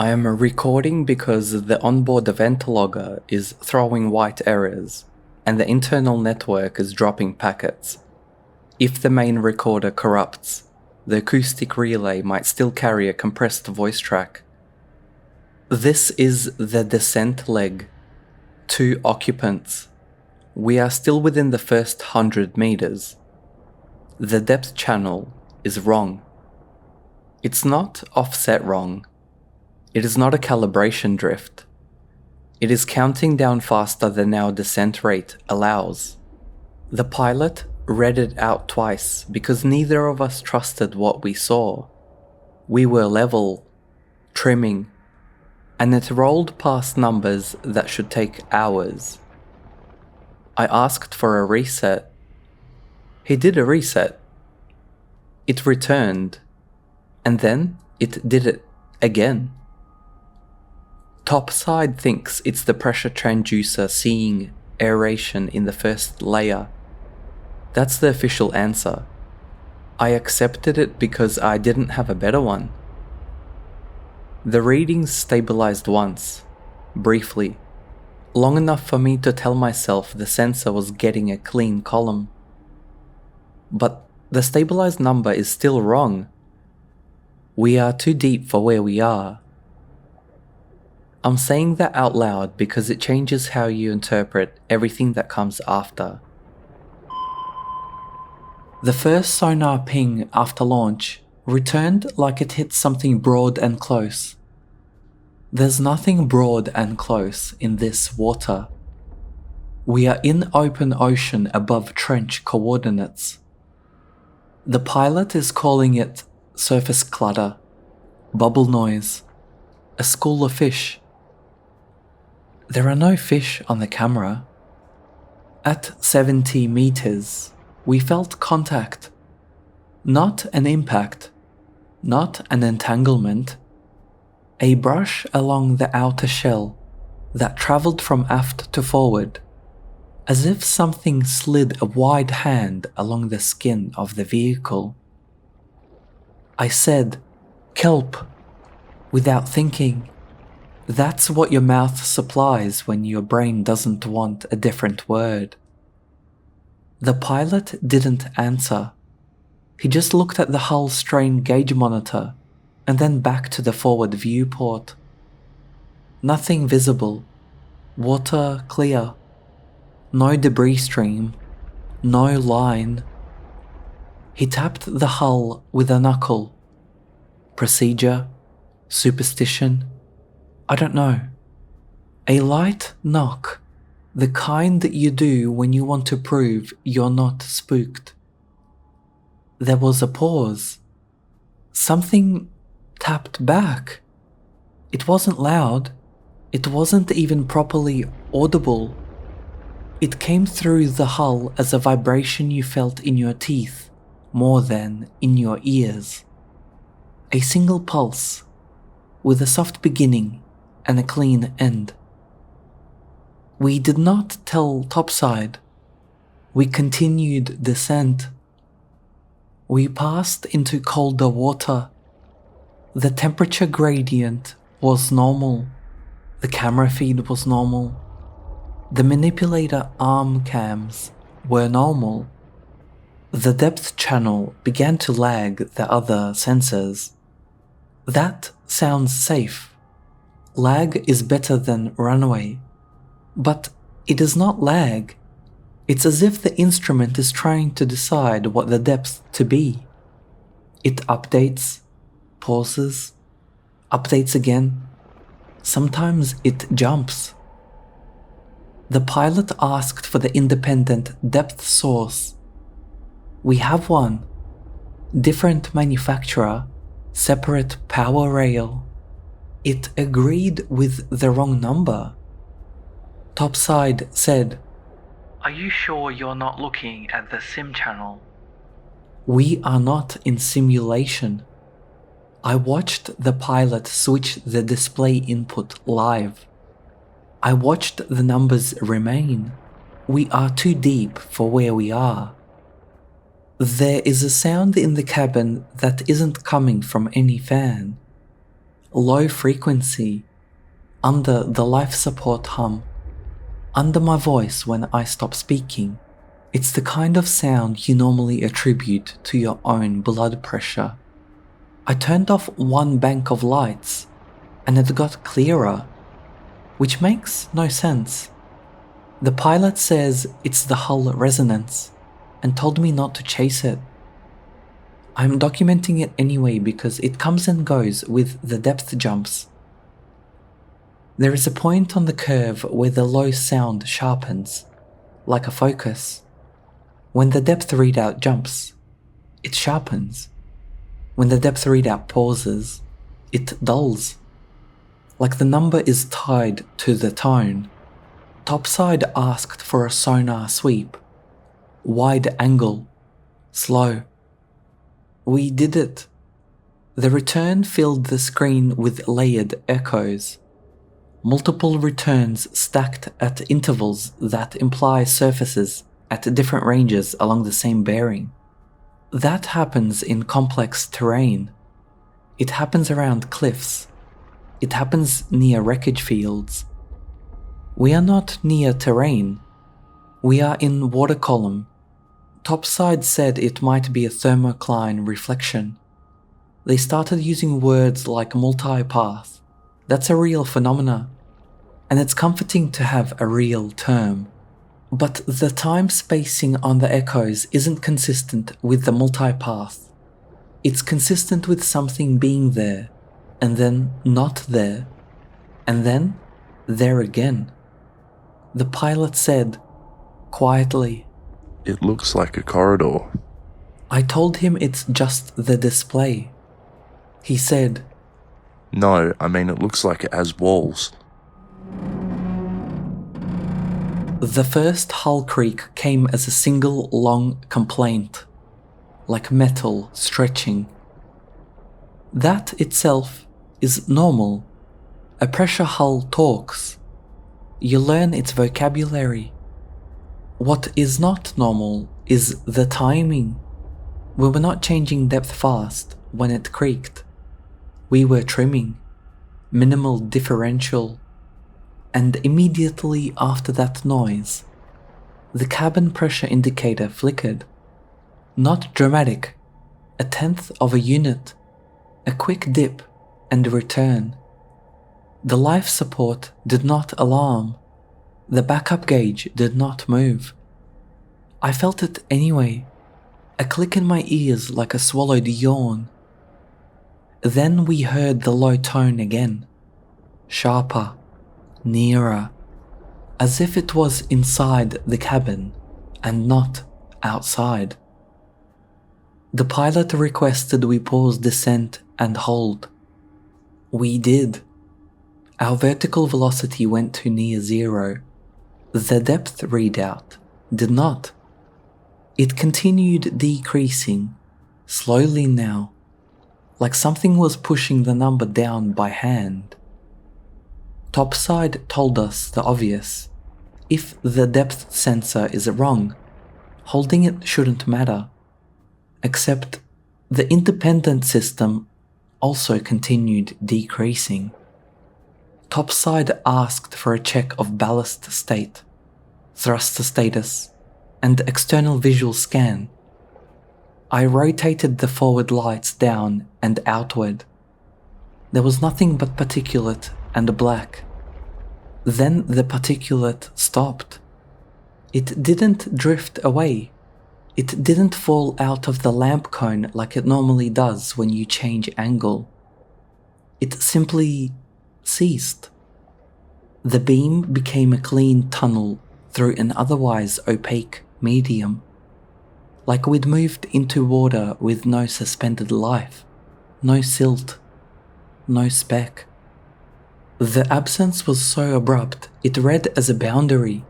I am recording because the onboard event logger is throwing white errors, and the internal network is dropping packets. If the main recorder corrupts, the acoustic relay might still carry a compressed voice track. This is the descent leg. 2 occupants. We are still within the first 100 meters. The depth channel is wrong. It's not offset wrong. It is not a calibration drift. It is counting down faster than our descent rate allows. The pilot read it out twice because neither of us trusted what we saw. We were level, trimming, and it rolled past numbers that should take hours. I asked for a reset. He did a reset. It returned, and then it did it again. Topside thinks it's the pressure transducer seeing aeration in the first layer. That's the official answer. I accepted it because I didn't have a better one. The readings stabilized once, briefly, long enough for me to tell myself the sensor was getting a clean column. But the stabilized number is still wrong. We are too deep for where we are. I'm saying that out loud because it changes how you interpret everything that comes after. The first sonar ping after launch returned like it hit something broad and close. There's nothing broad and close in this water. We are in open ocean above trench coordinates. The pilot is calling it surface clutter, bubble noise, a school of fish. There are no fish on the camera. At 70 meters, we felt contact. Not an impact, not an entanglement. A brush along the outer shell that traveled from aft to forward, as if something slid a wide hand along the skin of the vehicle. I said, "Kelp," without thinking. That's what your mouth supplies when your brain doesn't want a different word. The pilot didn't answer. He just looked at the hull strain gauge monitor and then back to the forward viewport. Nothing visible. Water clear. No debris stream. No line. He tapped the hull with a knuckle. Procedure? Superstition? I don't know. A light knock, the kind that you do when you want to prove you're not spooked. There was a pause. Something tapped back. It wasn't loud. It wasn't even properly audible. It came through the hull as a vibration you felt in your teeth, more than in your ears. A single pulse, with a soft beginning and a clean end. We did not tell topside. We continued descent. We passed into colder water. The temperature gradient was normal. The camera feed was normal. The manipulator arm cams were normal. The depth channel began to lag the other sensors. That sounds safe. Lag is better than runaway. But it does not lag. It's as if the instrument is trying to decide what the depth to be. It updates, pauses, updates again. Sometimes it jumps. The pilot asked for the independent depth source. We have one. Different manufacturer, separate power rail. It agreed with the wrong number. Topside said, "Are you sure you're not looking at the sim channel?" We are not in simulation. I watched the pilot switch the display input live. I watched the numbers remain. We are too deep for where we are. There is a sound in the cabin that isn't coming from any fan. low frequency, under the life support hum, under my voice when I stop speaking. It's the kind of sound you normally attribute to your own blood pressure. I turned off one bank of lights and it got clearer, which makes no sense. The pilot says it's the hull resonance and told me not to chase it. I'm documenting it anyway because it comes and goes with the depth jumps. There is a point on the curve where the low sound sharpens, like a focus. When the depth readout jumps, it sharpens. When the depth readout pauses, it dulls. Like the number is tied to the tone. Topside asked for a sonar sweep. Wide angle. Slow. We did it. The return filled the screen with layered echoes. Multiple returns stacked at intervals that imply surfaces at different ranges along the same bearing. That happens in complex terrain. It happens around cliffs. It happens near wreckage fields. We are not near terrain. We are in water column. Topside said it might be a thermocline reflection. They started using words like multipath. That's a real phenomena, and it's comforting to have a real term. But the time spacing on the echoes isn't consistent with the multipath. It's consistent with something being there, and then not there, and then there again. The pilot said, quietly, "It looks like a corridor." I told him it's just the display. He said, "No, I mean it looks like it has walls." The first hull creak came as a single long complaint, like metal stretching. That itself is normal. A pressure hull talks. You learn its vocabulary. What is not normal is the timing. We were not changing depth fast when it creaked. We were trimming, minimal differential, and immediately after that noise, the cabin pressure indicator flickered. Not dramatic, a tenth of a unit, a quick dip and return. The life support did not alarm. The backup gauge did not move. I felt it anyway, a click in my ears like a swallowed yawn. Then we heard the low tone again, sharper, nearer, as if it was inside the cabin and not outside. The pilot requested we pause descent and hold. We did. Our vertical velocity went to near zero. The depth readout did not. It continued decreasing, slowly now, like something was pushing the number down by hand. Topside told us the obvious. If the depth sensor is wrong, holding it shouldn't matter. Except the independent system also continued decreasing. Topside asked for a check of ballast state, thruster status, and external visual scan. I rotated the forward lights down and outward. There was nothing but particulate and black. Then the particulate stopped. It didn't drift away. It didn't fall out of the lamp cone like it normally does when you change angle. It simply ceased. The beam became a clean tunnel through an otherwise opaque medium, like we'd moved into water with no suspended life, no silt, no speck. The absence was so abrupt it read as a boundary.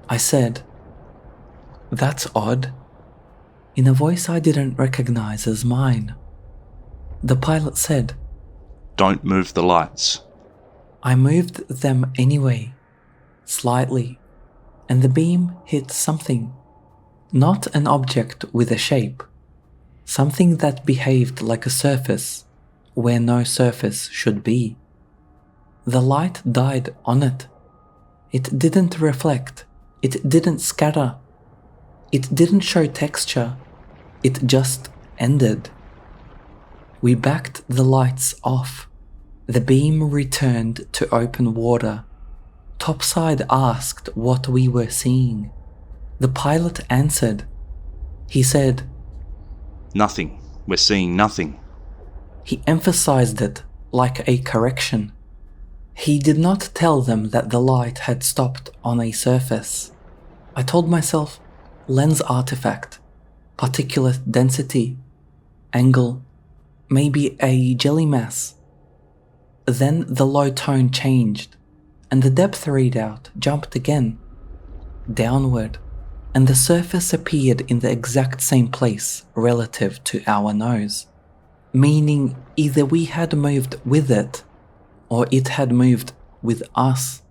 I said, "That's odd," in a voice I didn't recognize as mine. The pilot said, "Don't move the lights." I moved them anyway, slightly, and the beam hit something. Not an object with a shape. Something that behaved like a surface, where no surface should be. The light died on it. It didn't reflect. It didn't scatter. It didn't show texture. It just ended. We backed the lights off. The beam returned to open water. Topside asked what we were seeing. The pilot answered. He said, "Nothing. We're seeing nothing." He emphasized it like a correction. He did not tell them that the light had stopped on a surface. I told myself, lens artifact, particulate density, angle, maybe a jelly mass. Then the low tone changed, and the depth readout jumped again, downward, and the surface appeared in the exact same place relative to our nose, meaning either we had moved with it, or it had moved with us.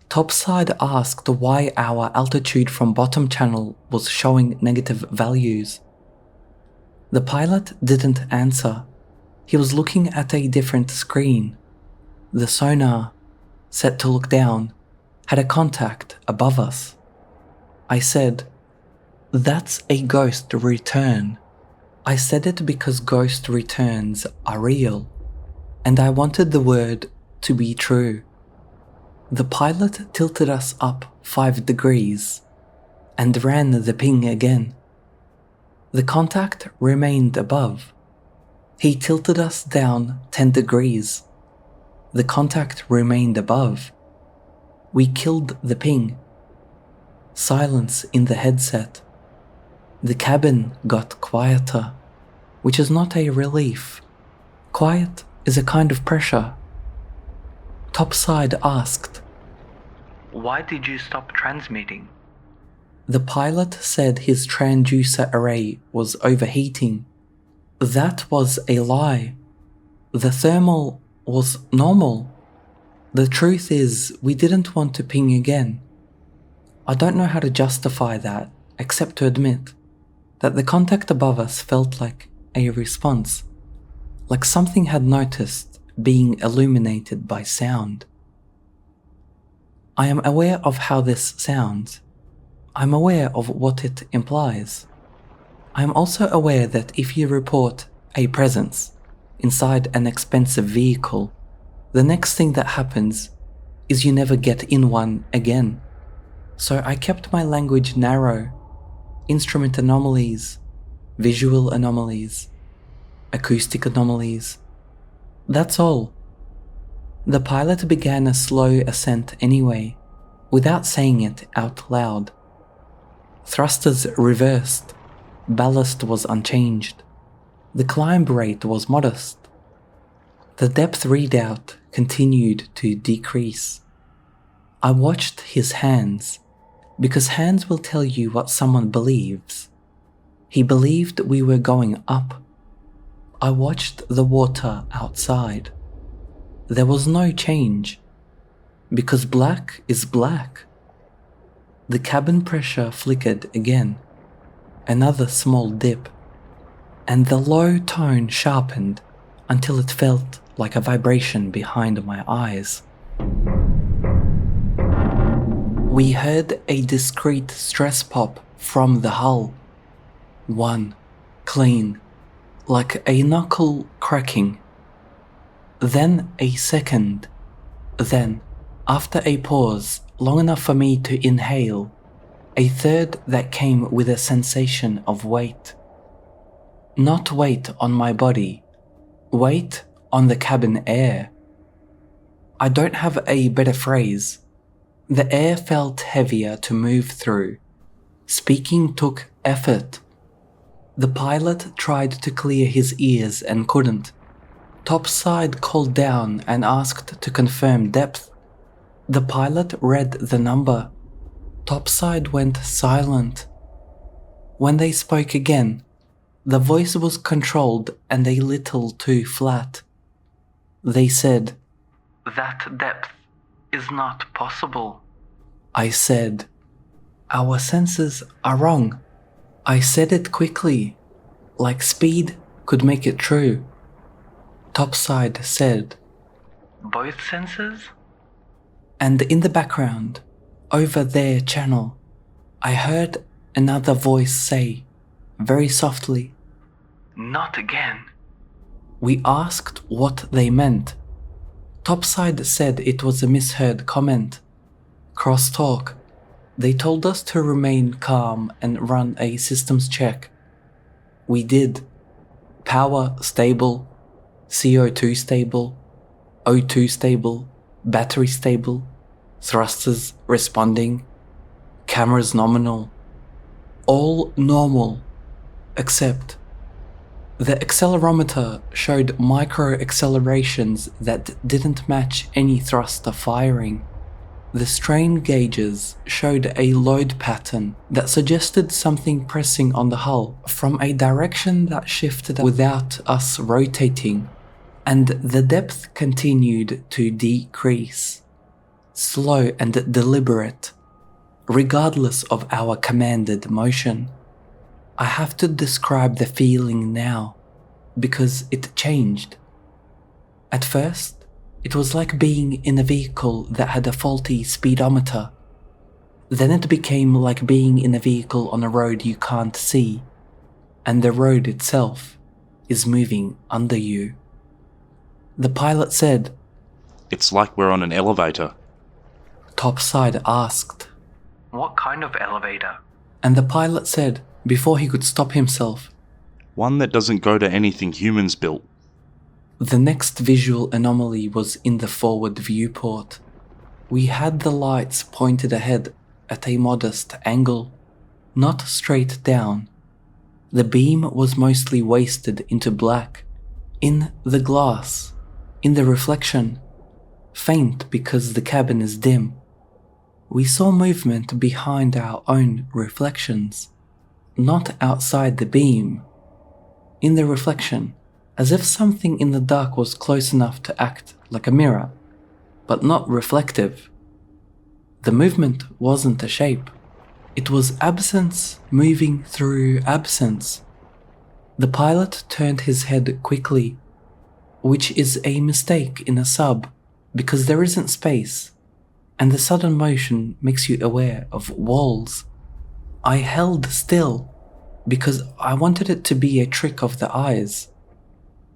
Topside asked why our altitude from bottom channel was showing negative values. The pilot didn't answer. He was looking at a different screen. The sonar, set to look down, had a contact above us. I said, "That's a ghost return." I said it because ghost returns are real, and I wanted the word to be true. The pilot tilted us up 5 degrees and ran the ping again. The contact remained above. He tilted us down 10 degrees. The contact remained above. We killed the ping. Silence in the headset. The cabin got quieter, which is not a relief. Quiet is a kind of pressure. Topside asked, "Why did you stop transmitting?" The pilot said his transducer array was overheating. That was a lie. The thermal was normal. The truth is, we didn't want to ping again. I don't know how to justify that, except to admit that the contact above us felt like a response, like something had noticed being illuminated by sound. I am aware of how this sounds. I'm aware of what it implies. I am also aware that if you report a presence inside an expensive vehicle, the next thing that happens is you never get in one again. So I kept my language narrow. Instrument anomalies, visual anomalies, acoustic anomalies. That's all. The pilot began a slow ascent anyway, without saying it out loud. Thrusters reversed. Ballast was unchanged. The climb rate was modest. The depth readout continued to decrease. I watched his hands, because hands will tell you what someone believes. He believed we were going up. I watched the water outside. There was no change, because black is black. The cabin pressure flickered again, another small dip, and the low tone sharpened until it felt like a vibration behind my eyes. We heard a discrete stress pop from the hull. One, clean, like a knuckle cracking. Then a second. Then, after a pause long enough for me to inhale, a third that came with a sensation of weight. Not weight on my body, weight on the cabin air. I don't have a better phrase. The air felt heavier to move through. Speaking took effort. The pilot tried to clear his ears and couldn't. Topside called down and asked to confirm depth. The pilot read the number. Topside went silent. When they spoke again, the voice was controlled and a little too flat. They said, "That depth is not possible." I said, "Our senses are wrong." I said it quickly, like speed could make it true. Topside said, Both sensors? and in the background, over their channel, I heard another voice say, very softly, Not again. We asked what they meant. Topside said it was a misheard comment. Crosstalk. They told us to remain calm and run a systems check. We did. Power stable, CO2 stable, O2 stable, battery stable, thrusters responding, cameras nominal. All normal, except the accelerometer showed micro accelerations that didn't match any thruster firing. The strain gauges showed a load pattern that suggested something pressing on the hull from a direction that shifted without us rotating, and the depth continued to decrease, slow and deliberate, regardless of our commanded motion. I have to describe the feeling now, because it changed. At first, it was like being in a vehicle that had a faulty speedometer. Then it became like being in a vehicle on a road you can't see, and the road itself is moving under you. The pilot said, It's like we're on an elevator. Topside asked, What kind of elevator? and the pilot said, before he could stop himself, One that doesn't go to anything humans built. The next visual anomaly was in the forward viewport. We had the lights pointed ahead at a modest angle, not straight down. The beam was mostly wasted into black, in the glass, in the reflection, faint because the cabin is dim. We saw movement behind our own reflections, not outside the beam. In the reflection, as if something in the dark was close enough to act like a mirror, but not reflective. The movement wasn't a shape. It was absence moving through absence. The pilot turned his head quickly, which is a mistake in a sub, because there isn't space, and the sudden motion makes you aware of walls. I held still, because I wanted it to be a trick of the eyes.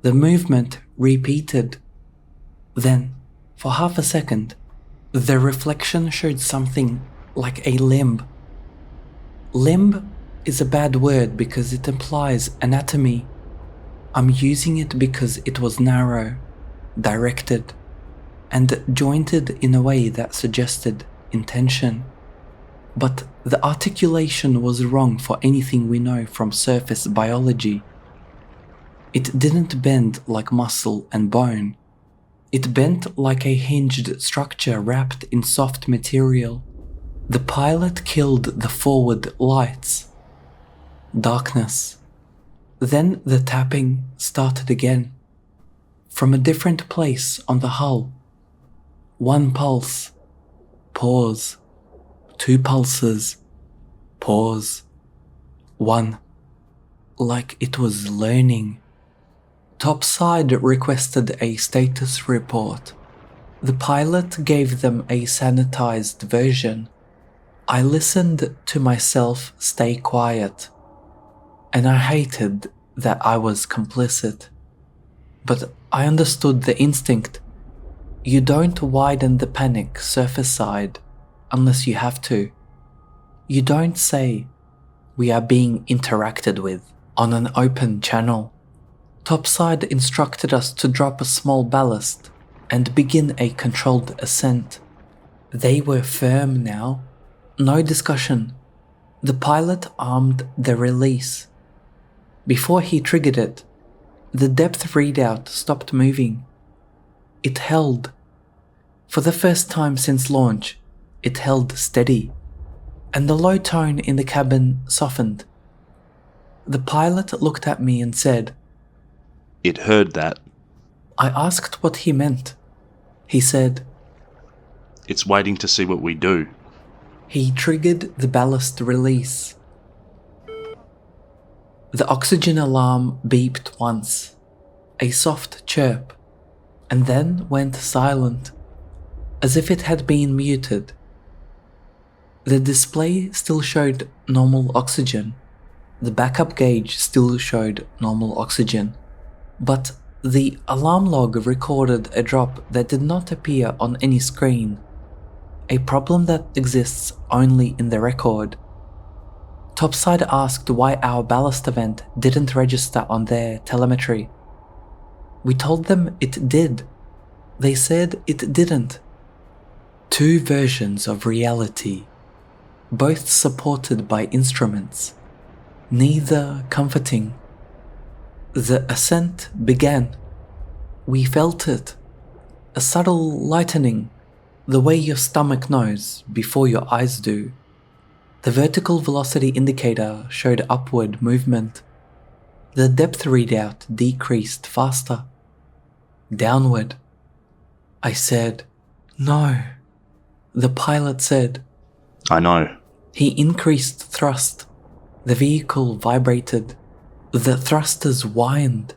The movement repeated. Then, for half a second, the reflection showed something like a limb. Limb is a bad word because it implies anatomy. I'm using it because it was narrow, directed, and jointed in a way that suggested intention. But the articulation was wrong for anything we know from surface biology. It didn't bend like muscle and bone. It bent like a hinged structure wrapped in soft material. The pilot killed the forward lights. Darkness. Then the tapping started again. From a different place on the hull. One pulse. Pause. Two pulses. Pause. One. Like it was learning. Topside requested a status report. The pilot gave them a sanitized version. I listened to myself stay quiet, and I hated that I was complicit. But I understood the instinct. You don't widen the panic surface side unless you have to. You don't say, "We are being interacted with," on an open channel. Topside instructed us to drop a small ballast and begin a controlled ascent. They were firm now. No discussion. The pilot armed the release. Before he triggered it, the depth readout stopped moving. It held. For the first time since launch, it held steady, and the low tone in the cabin softened. The pilot looked at me and said, It heard that. I asked what he meant. He said, It's waiting to see what we do. He triggered the ballast release. The oxygen alarm beeped once. a soft chirp, and then went silent, as if it had been muted. The display still showed normal oxygen. The backup gauge still showed normal oxygen, but the alarm log recorded a drop that did not appear on any screen, a problem that exists only in the record. Topside asked why our ballast event didn't register on their telemetry. We told them it did. They said it didn't. Two versions of reality, both supported by instruments, neither comforting. The ascent began. We felt it. A subtle lightening, the way your stomach knows before your eyes do. The vertical velocity indicator showed upward movement. The depth readout decreased faster. Downward. I said, "No." The pilot said, I know. He increased thrust. The vehicle vibrated. The thrusters whined.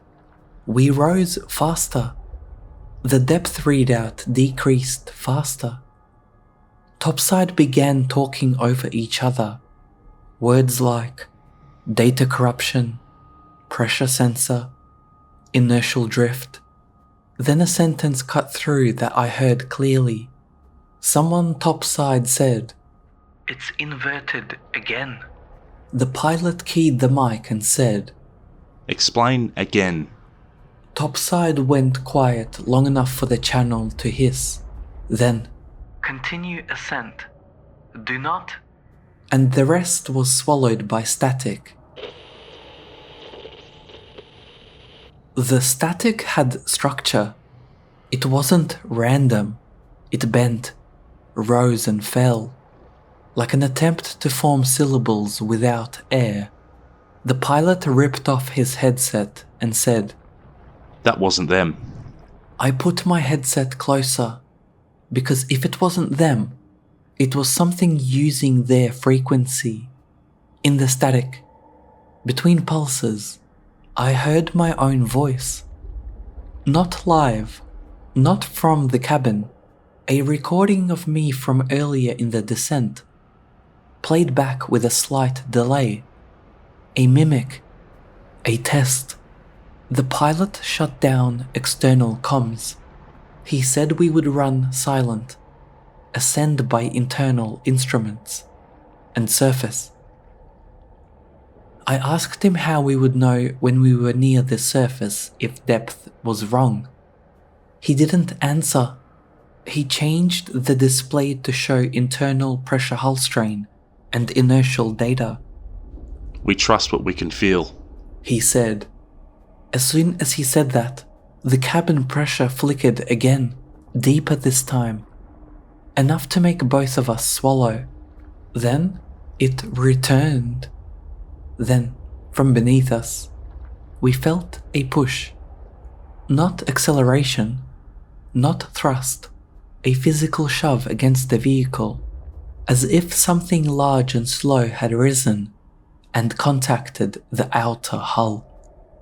We rose faster. The depth readout decreased faster. Topside began talking over each other. Words like data corruption, pressure sensor, inertial drift. Then a sentence cut through that I heard clearly. Someone topside said, It's inverted again. The pilot keyed the mic and said, Explain again. Topside went quiet long enough for the channel to hiss. Then, Continue ascent. Do not. and the rest was swallowed by static. The static had structure. It wasn't random. It bent, rose and fell, like an attempt to form syllables without air. The pilot ripped off his headset and said, That wasn't them. I put my headset closer, because if it wasn't them, it was something using their frequency. In the static, between pulses, I heard my own voice. Not live, not from the cabin, a recording of me from earlier in the descent, played back with a slight delay. A mimic, a test. The pilot shut down external comms. He said we would run silent, ascend by internal instruments, and surface. I asked him how we would know when we were near the surface if depth was wrong. He didn't answer. He changed the display to show internal pressure hull strain and inertial data. We trust what we can feel. He said. As soon as he said that, the cabin pressure flickered again, deeper this time, enough to make both of us swallow. Then it returned. Then, from beneath us, we felt a push. Not acceleration, not thrust, a physical shove against the vehicle, as if something large and slow had risen and contacted the outer hull.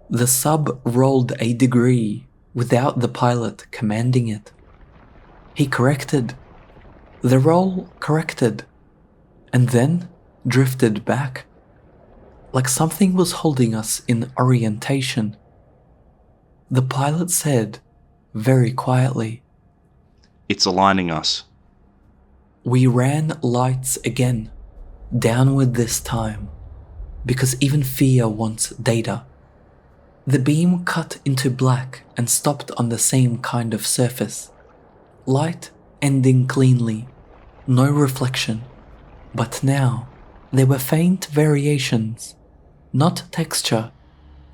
The sub rolled a degree without the pilot commanding it. He corrected. The roll corrected, and then drifted back, like something was holding us in orientation. The pilot said, very quietly, It's aligning us. We ran lights again, downward this time, because even fear wants data. The beam cut into black and stopped on the same kind of surface. Light ending cleanly, no reflection. But now, there were faint variations, not texture,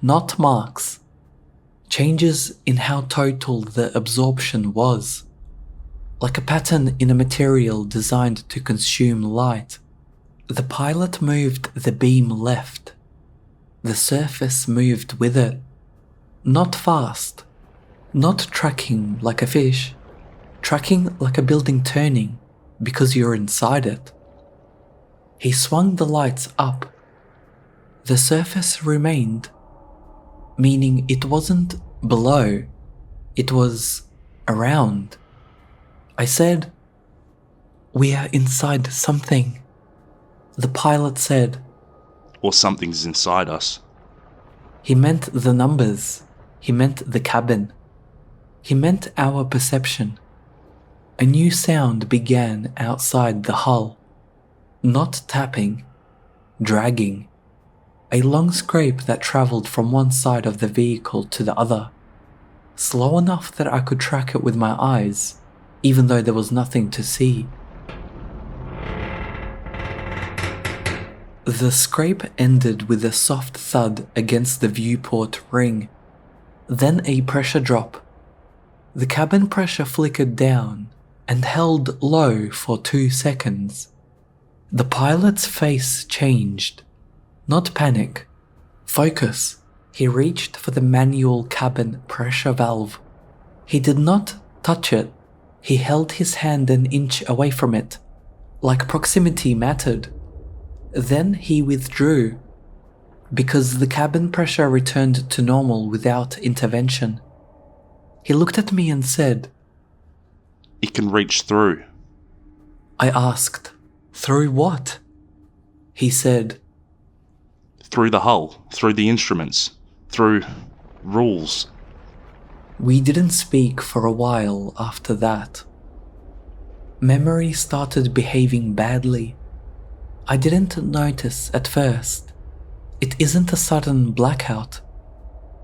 not marks. Changes in how total the absorption was. Like a pattern in a material designed to consume light. The pilot moved the beam left. The surface moved with it. Not fast. Not tracking like a fish. Tracking like a building turning because you're inside it. He swung the lights up. The surface remained, meaning it wasn't Below, it was around. I said, "We are inside something." The pilot said, Or something's inside us. he meant the numbers. He meant the cabin. He meant our perception. A new sound began outside the hull. Not tapping, dragging. A long scrape that travelled from one side of the vehicle to the other. Slow enough that I could track it with my eyes, even though there was nothing to see. The scrape ended with a soft thud against the viewport ring, then a pressure drop. The cabin pressure flickered down and held low for 2 seconds. The pilot's face changed. Not panic. Focus. He reached for the manual cabin pressure valve. He did not touch it. He held his hand an inch away from it, like proximity mattered. Then he withdrew, because the cabin pressure returned to normal without intervention. He looked at me and said, It can reach through. I asked, "Through what?" He said, Through the hull, through the instruments, through rules. We didn't speak for a while after that. Memory started behaving badly. I didn't notice at first. It isn't a sudden blackout.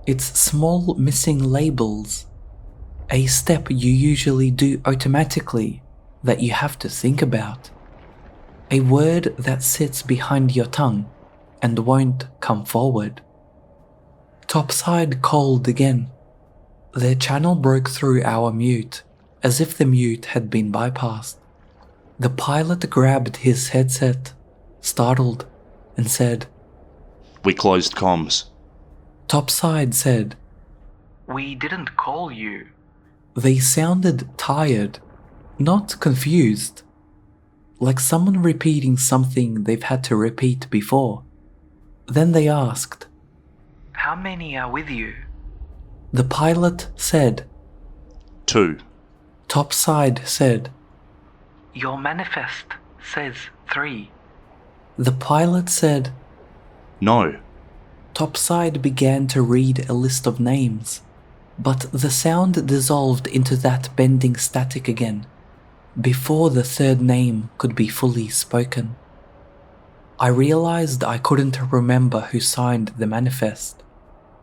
It's small missing labels. A step you usually do automatically that you have to think about. A word that sits behind your tongue and won't come forward. Topside called again. Their channel broke through our mute, as if the mute had been bypassed. The pilot grabbed his headset, startled, and said, We closed comms. Topside said, We didn't call you. They sounded tired, not confused, like someone repeating something they've had to repeat before. Then they asked, How many are with you? The pilot said. 2. Topside said. Your manifest says 3. The pilot said. No. Topside began to read a list of names, but the sound dissolved into that bending static again, before the third name could be fully spoken. I realized I couldn't remember who signed the manifest.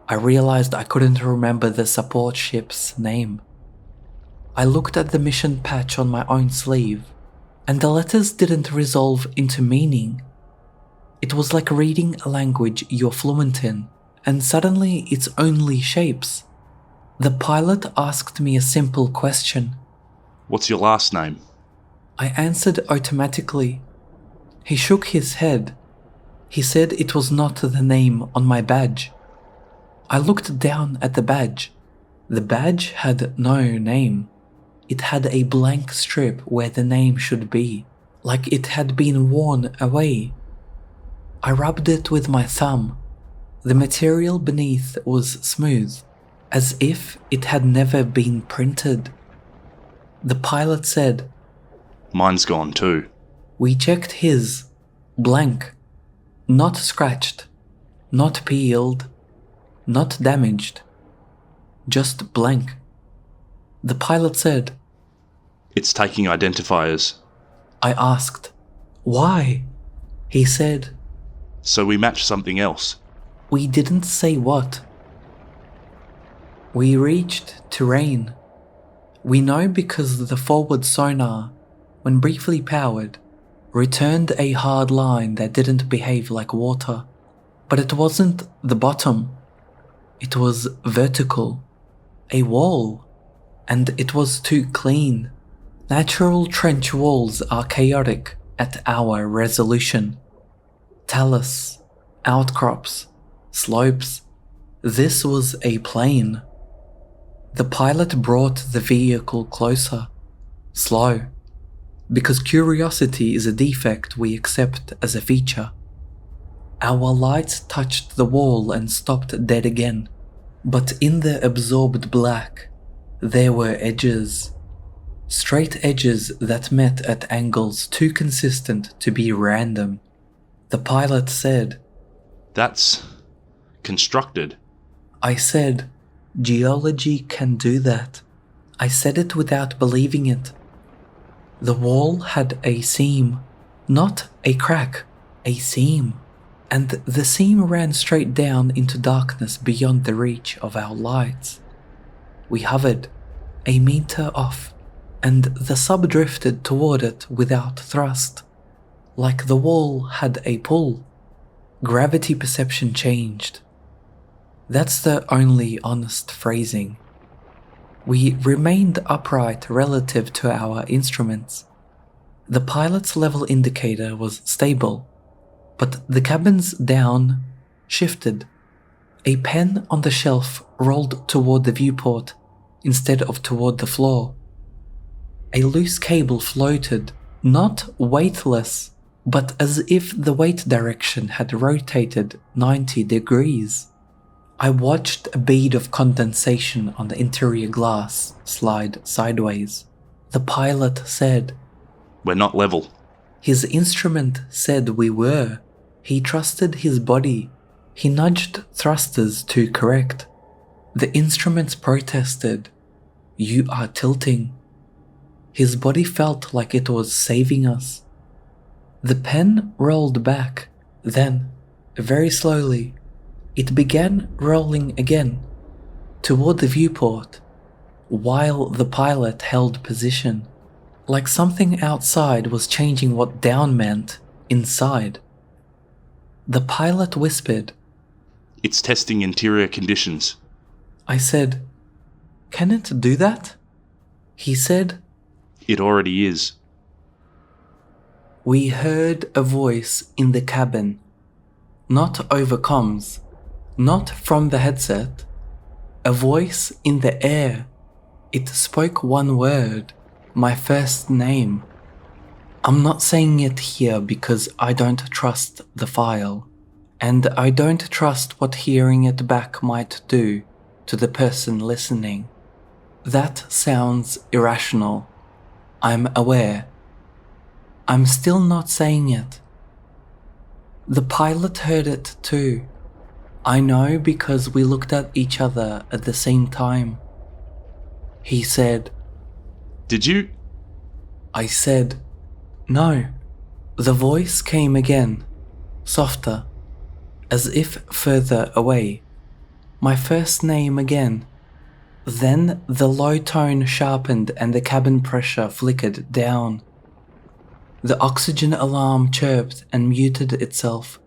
I realized I couldn't remember the support ship's name. I looked at the mission patch on my own sleeve, and the letters didn't resolve into meaning. It was like reading a language you're fluent in, and suddenly it's only shapes. The pilot asked me a simple question. What's your last name? I answered automatically. He shook his head. He said it was not the name on my badge. I looked down at the badge. The badge had no name. It had a blank strip where the name should be, like it had been worn away. I rubbed it with my thumb. The material beneath was smooth, as if it had never been printed. The pilot said, Mine's gone too. We checked his. Blank. Not scratched. Not peeled. Not damaged. Just blank. The pilot said, It's taking identifiers. I asked, why? He said, So we match something else. we didn't say what. We reached terrain. We know because the forward sonar, when briefly powered, returned a hard line that didn't behave like water. But it wasn't the bottom. It was vertical. A wall. And it was too clean. Natural trench walls are chaotic at our resolution. Talus, outcrops, slopes. This was a plain. The pilot brought the vehicle closer, slow, because curiosity is a defect we accept as a feature. Our lights touched the wall and stopped dead again. But in the absorbed black, there were edges. Straight edges that met at angles too consistent to be random. The pilot said, That's constructed. I said, geology can do that. I said it without believing it. The wall had a seam, not a crack, a seam. And the seam ran straight down into darkness beyond the reach of our lights. We hovered, a meter off, and the sub drifted toward it without thrust. Like the wall had a pull. Gravity perception changed. That's the only honest phrasing. We remained upright relative to our instruments. The pilot's level indicator was stable, but the cabin's down shifted. A pen on the shelf rolled toward the viewport instead of toward the floor. A loose cable floated, not weightless, but as if the weight direction had rotated 90 degrees. I watched a bead of condensation on the interior glass slide sideways. The pilot said, We're not level. His instrument said we were. He trusted his body. He nudged thrusters to correct. The instruments protested. You are tilting. His body felt like it was saving us. The pen rolled back. Then, very slowly, it began rolling again, toward the viewport, while the pilot held position, like something outside was changing what down meant inside. The pilot whispered, It's testing interior conditions. I said, Can it do that? He said, It already is. We heard a voice in the cabin, not over comms, not from the headset, a voice in the air. It spoke one word, my first name. I'm not saying it here because I don't trust the file, and I don't trust what hearing it back might do to the person listening. That sounds irrational. I'm aware. I'm still not saying it. The pilot heard it too. I know because we looked at each other at the same time. He said, Did you? I said, No. The voice came again, softer, as if further away. My first name again. Then the low tone sharpened and the cabin pressure flickered down. The oxygen alarm chirped and muted itself.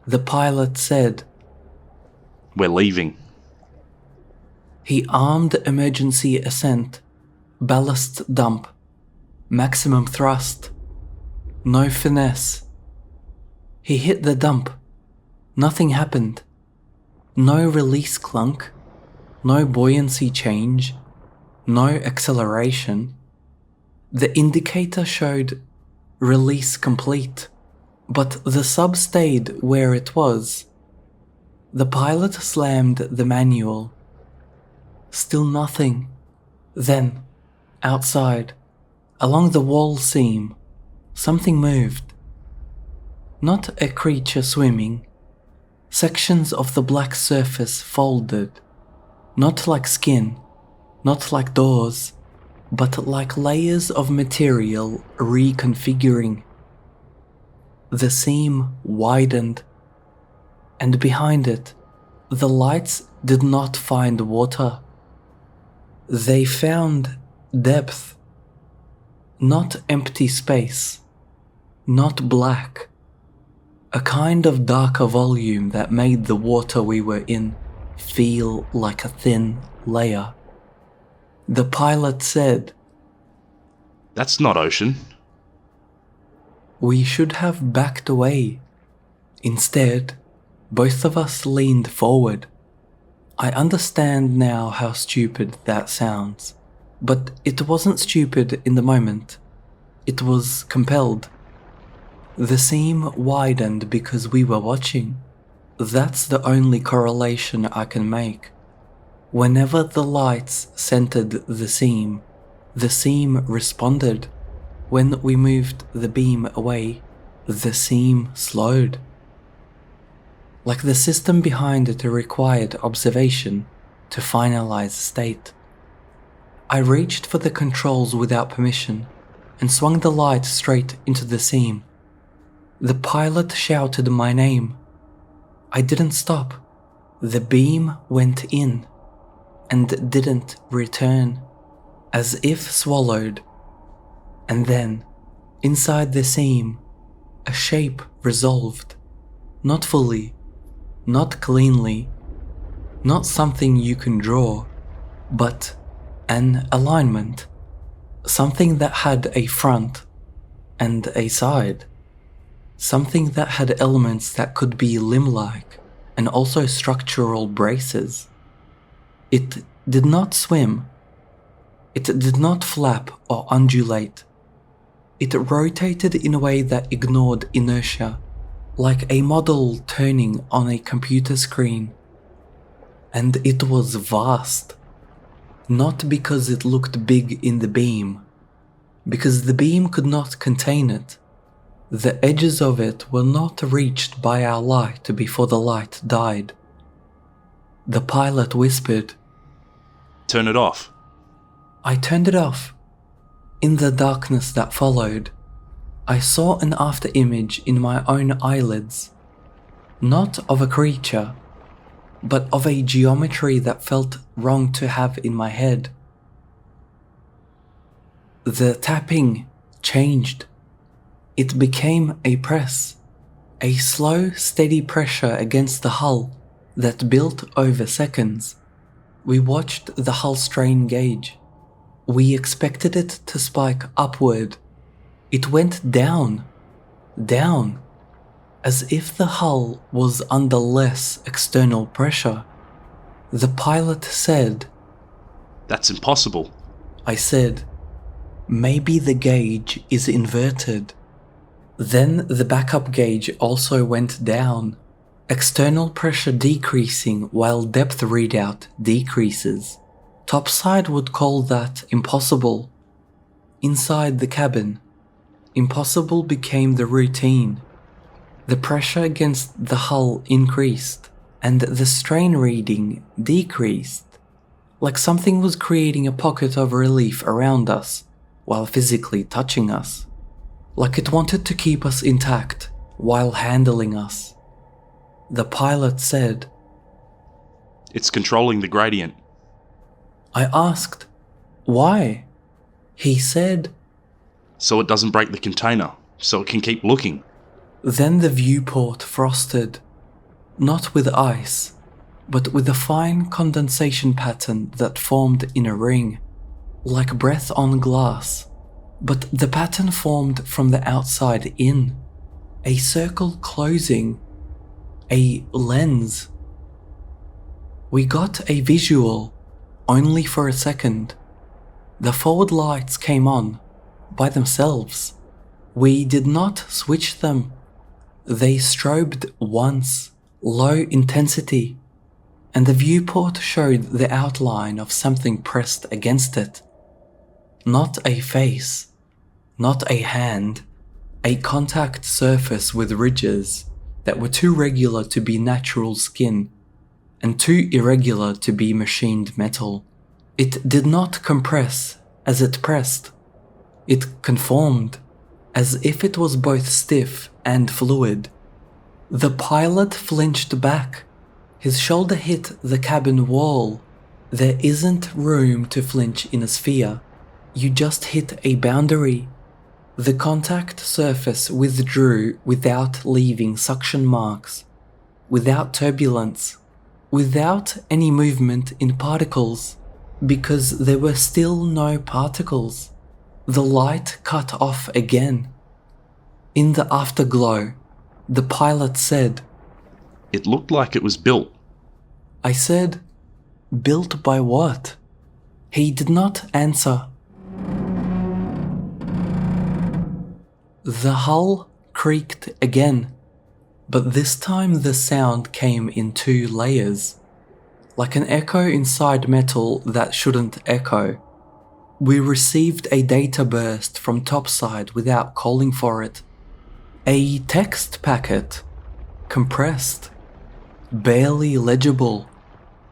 The pilot said, We're leaving. He armed emergency ascent, ballast dump, maximum thrust, no finesse. He hit the dump. Nothing happened. No release clunk, no buoyancy change, no acceleration. The indicator showed release complete, but the sub stayed where it was. The pilot slammed the manual. Still nothing. Then, outside, along the wall seam, something moved. Not a creature swimming. Sections of the black surface folded. Not like skin, not like doors, but like layers of material reconfiguring. The seam widened, and behind it, the lights did not find water. They found depth, not empty space, not black, a kind of darker volume that made the water we were in feel like a thin layer. The pilot said, That's not ocean. We should have backed away. Instead, both of us leaned forward. I understand now how stupid that sounds, but it wasn't stupid in the moment. It was compelled. The seam widened because we were watching. That's the only correlation I can make. Whenever the lights centered the seam responded. When we moved the beam away, the seam slowed. Like the system behind it required observation to finalize state. I reached for the controls without permission and swung the light straight into the seam. The pilot shouted my name. I didn't stop. The beam went in and didn't return, as if swallowed. And then, inside the seam, a shape resolved. Not fully, not cleanly, not something you can draw, but an alignment. Something that had a front and a side. Something that had elements that could be limb-like and also structural braces. It did not swim. It did not flap or undulate. It rotated in a way that ignored inertia, like a model turning on a computer screen. And it was vast. Not because it looked big in the beam, because the beam could not contain it. The edges of it were not reached by our light before the light died. The pilot whispered, "Turn it off." I turned it off. In the darkness that followed, I saw an after image in my own eyelids, not of a creature, but of a geometry that felt wrong to have in my head. The tapping changed. It became a press, a slow, steady pressure against the hull that built over seconds. We watched the hull strain gauge. We expected it to spike upward. It went down, down, as if the hull was under less external pressure. The pilot said, "That's impossible." I said, "Maybe the gauge is inverted." Then the backup gauge also went down, external pressure decreasing while depth readout decreases. Topside would call that impossible. Inside the cabin, impossible became the routine. The pressure against the hull increased, and the strain reading decreased, like something was creating a pocket of relief around us while physically touching us, like it wanted to keep us intact while handling us. The pilot said, "It's controlling the gradient." I asked, "Why?" He said, "So it doesn't break the container, so it can keep looking." Then the viewport frosted, not with ice, but with a fine condensation pattern that formed in a ring, like breath on glass, but the pattern formed from the outside in, a circle closing, a lens. We got a visual, only for a second. The forward lights came on, by themselves. We did not switch them. They strobed once, low intensity, and the viewport showed the outline of something pressed against it. Not a face, not a hand, a contact surface with ridges that were too regular to be natural skin and too irregular to be machined metal. It did not compress as it pressed. It conformed, as if it was both stiff and fluid. The pilot flinched back. His shoulder hit the cabin wall. There isn't room to flinch in a sphere. You just hit a boundary. The contact surface withdrew without leaving suction marks, without turbulence, without any movement in particles, because there were still no particles. The light cut off again. In the afterglow, the pilot said, "It looked like it was built." I said, "Built by what?" He did not answer. The hull creaked again. But this time the sound came in 2 layers, like an echo inside metal that shouldn't echo. We received a data burst from topside without calling for it. A text packet, compressed, barely legible.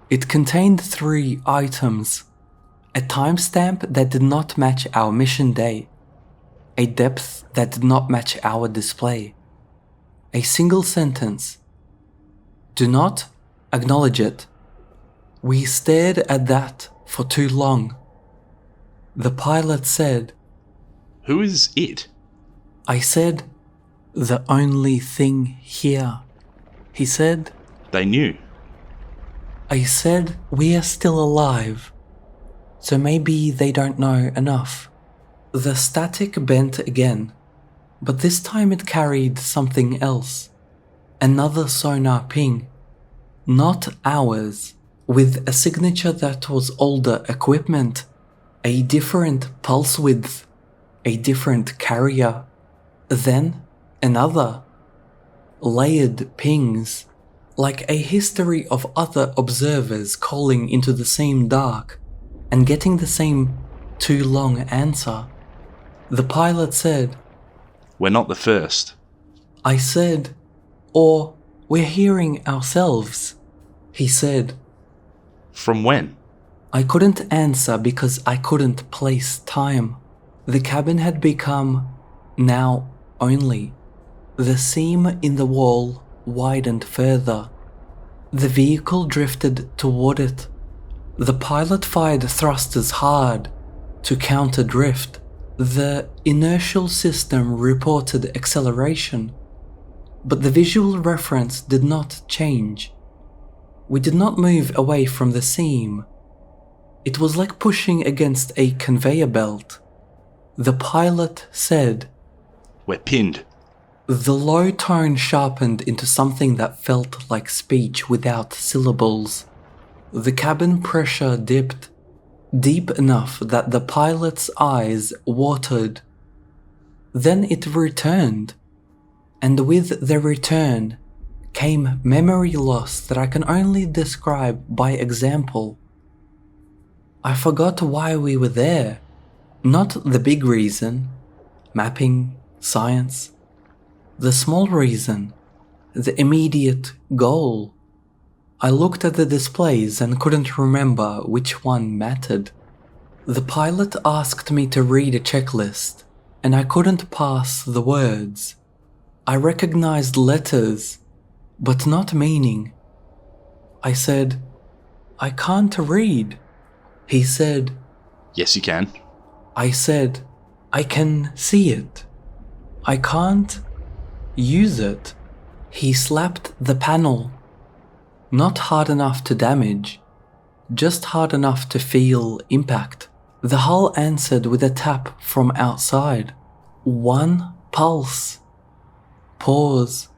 It contained 3 items: a timestamp that did not match our mission day, a depth that did not match our display, a single sentence: "Do not acknowledge it." We stared at that for too long. The pilot said, Who is it? I said, "The only thing here." He said, They knew. I said, "We are still alive, so maybe they don't know enough." The static bent again, but this time it carried something else. Another sonar ping, not ours, with a signature that was older equipment, a different pulse width, a different carrier. Then another. Layered pings, like a history of other observers calling into the same dark and getting the same too long answer. The pilot said, We're not the first. I said, or we're hearing ourselves. He said, From when? I couldn't answer because I couldn't place time. The cabin had become now only. The seam in the wall widened further. The vehicle drifted toward it. The pilot fired thrusters hard to counter drift. The inertial system reported acceleration, but the visual reference did not change. We did not move away from the seam. It was like pushing against a conveyor belt. The pilot said, We're pinned. The low tone sharpened into something that felt like speech without syllables. The cabin pressure dipped, deep enough that the pilot's eyes watered. Then it returned, and with the return came memory loss that I can only describe by example. I forgot why we were there, not the big reason, mapping, science. The small reason, the immediate goal. I looked at the displays and couldn't remember which one mattered. The pilot asked me to read a checklist, and I couldn't pass the words. I recognized letters, but not meaning. I said, I can't read. He said, Yes, you can. I said, I can see it. I can't use it. He slapped the panel. Not hard enough to damage, just hard enough to feel impact. The hull answered with a tap from outside. 1 pulse. Pause.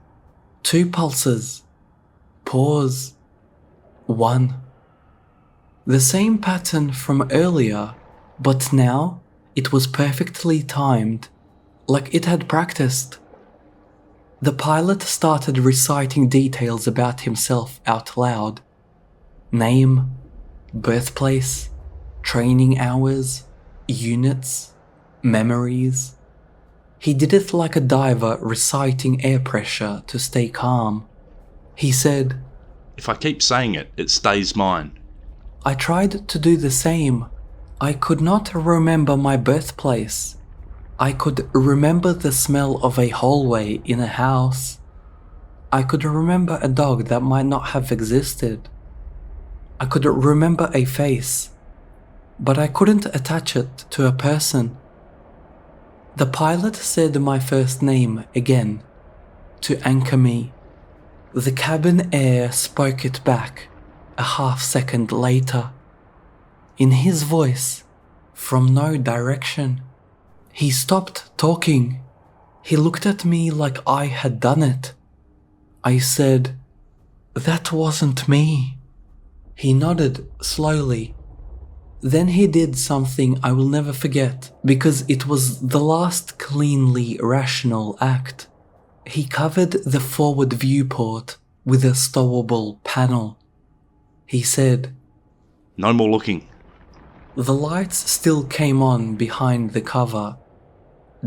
2 pulses. Pause. 1. The same pattern from earlier, but now it was perfectly timed, like it had practiced. The pilot started reciting details about himself out loud. Name, birthplace, training hours, units, memories. He did it like a diver reciting air pressure to stay calm. He said, If I keep saying it, it stays mine. I tried to do the same. I could not remember my birthplace. I could remember the smell of a hallway in a house. I could remember a dog that might not have existed. I could remember a face, but I couldn't attach it to a person. The pilot said my first name again, to anchor me. The cabin air spoke it back a half-second later. In his voice, from no direction. He stopped talking. He looked at me like I had done it. I said, That wasn't me. He nodded slowly. Then he did something I will never forget, because it was the last cleanly rational act. He covered the forward viewport with a stowable panel. He said, No more looking. The lights still came on behind the cover,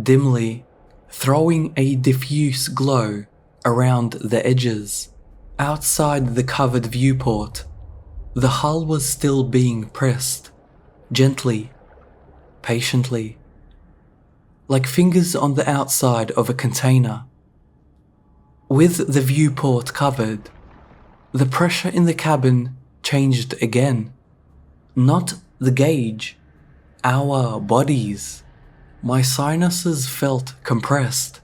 dimly, throwing a diffuse glow around the edges. Outside the covered viewport, the hull was still being pressed, gently, patiently, like fingers on the outside of a container. With the viewport covered, the pressure in the cabin changed again. Not the gauge, our bodies. My sinuses felt compressed.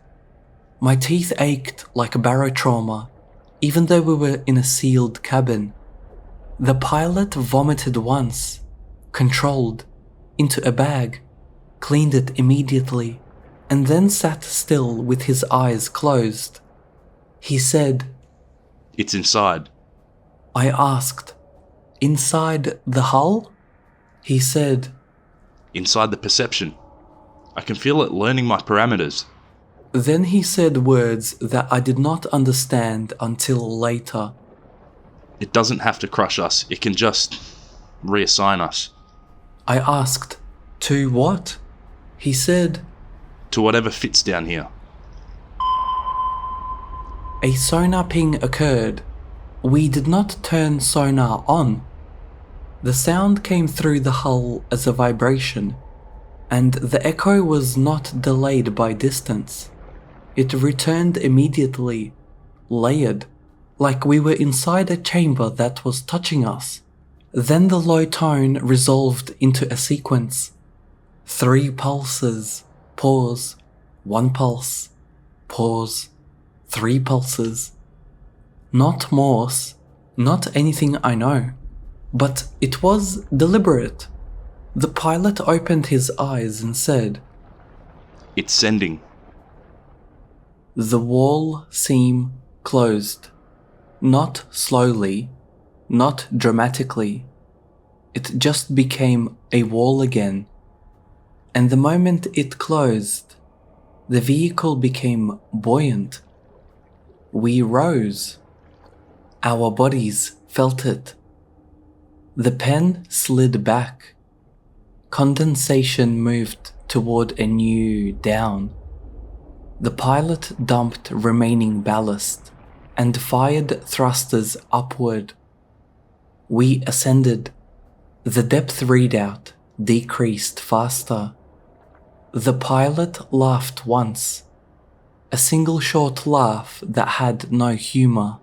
My teeth ached like barotrauma, even though we were in a sealed cabin. The pilot vomited once, controlled, into a bag, cleaned it immediately, and then sat still with his eyes closed. He said, It's inside. I asked, Inside the hull? He said, Inside the perception. I can feel it learning my parameters. Then he said words that I did not understand until later. It doesn't have to crush us. It can just reassign us I asked, To what? He said, to whatever fits down here. A sonar ping occurred. We did not turn sonar on. The sound came through the hull as a vibration, and the echo was not delayed by distance. It returned immediately, layered, like we were inside a chamber that was touching us. Then the low tone resolved into a sequence. 3 pulses, pause, 1 pulse, pause, 3 pulses. Not Morse, not anything I know, but it was deliberate. The pilot opened his eyes and said, It's sending. The wall seam closed. Not slowly, not dramatically. It just became a wall again. And the moment it closed, the vehicle became buoyant. We rose. Our bodies felt it. The pen slid back. Condensation moved toward a new down. The pilot dumped remaining ballast and fired thrusters upward. We ascended. The depth readout decreased faster. The pilot laughed once, a single short laugh that had no humor.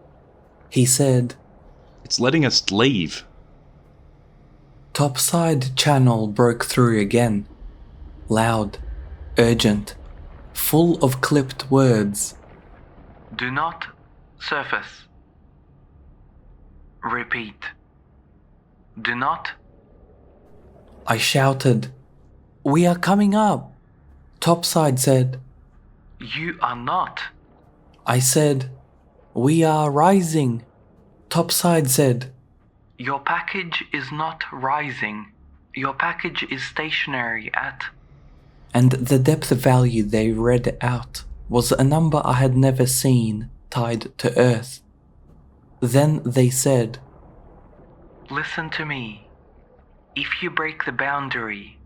He said, It's letting us leave. Topside channel broke through again, loud, urgent, full of clipped words. Do not surface. Repeat. Do not. I shouted, We are coming up. Topside said, You are not. I said, We are rising. Topside said, Your package is not rising. Your package is stationary at. and the depth value they read out was a number I had never seen tied to Earth. Then they said, Listen to me. If you break the boundary,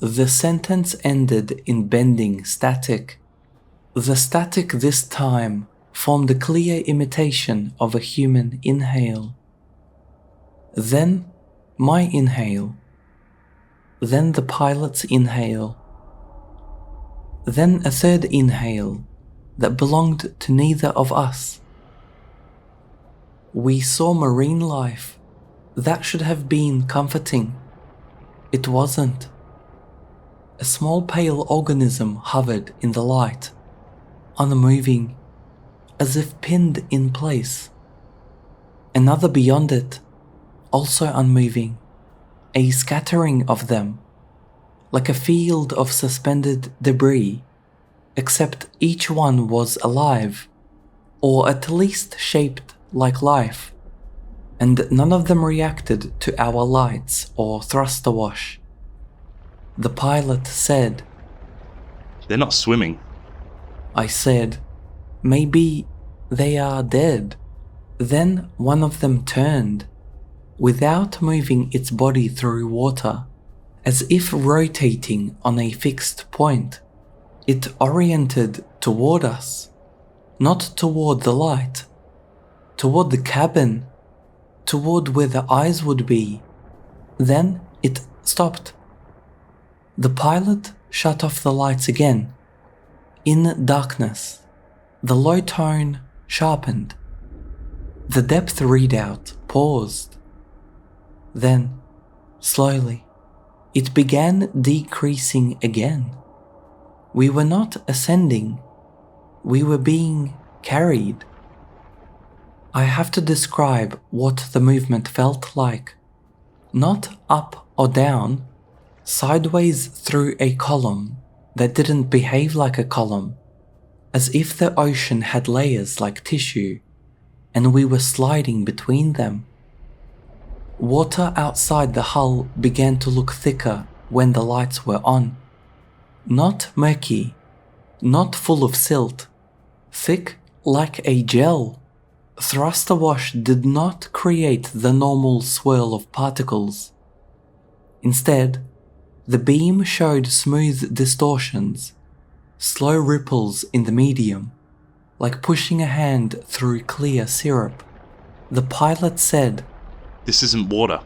The sentence ended in bending static. The static this time formed a clear imitation of a human inhale. Then my inhale. Then the pilot's inhale. Then a third inhale that belonged to neither of us. We saw marine life. That should have been comforting. It wasn't. A small pale organism hovered in the light, unmoving, as if pinned in place. Another beyond it, also unmoving, a scattering of them, like a field of suspended debris, except each one was alive, or at least shaped like life, and none of them reacted to our lights or thruster wash. The pilot said, They're not swimming. I said, Maybe they are dead. Then one of them turned, without moving its body through water, as if rotating on a fixed point. It oriented toward us, not toward the light, toward the cabin, toward where the eyes would be. Then it stopped. The pilot shut off the lights again. In darkness, the low tone sharpened. The depth readout paused. Then, slowly, it began decreasing again. We were not ascending. We were being carried. I have to describe what the movement felt like. Not up or down, sideways through a column that didn't behave like a column, as if the ocean had layers like tissue, and we were sliding between them. Water outside the hull began to look thicker when the lights were on. Not murky, not full of silt, thick like a gel. Thruster wash did not create the normal swirl of particles. Instead, the beam showed smooth distortions, slow ripples in the medium, like pushing a hand through clear syrup. The pilot said, "This isn't water."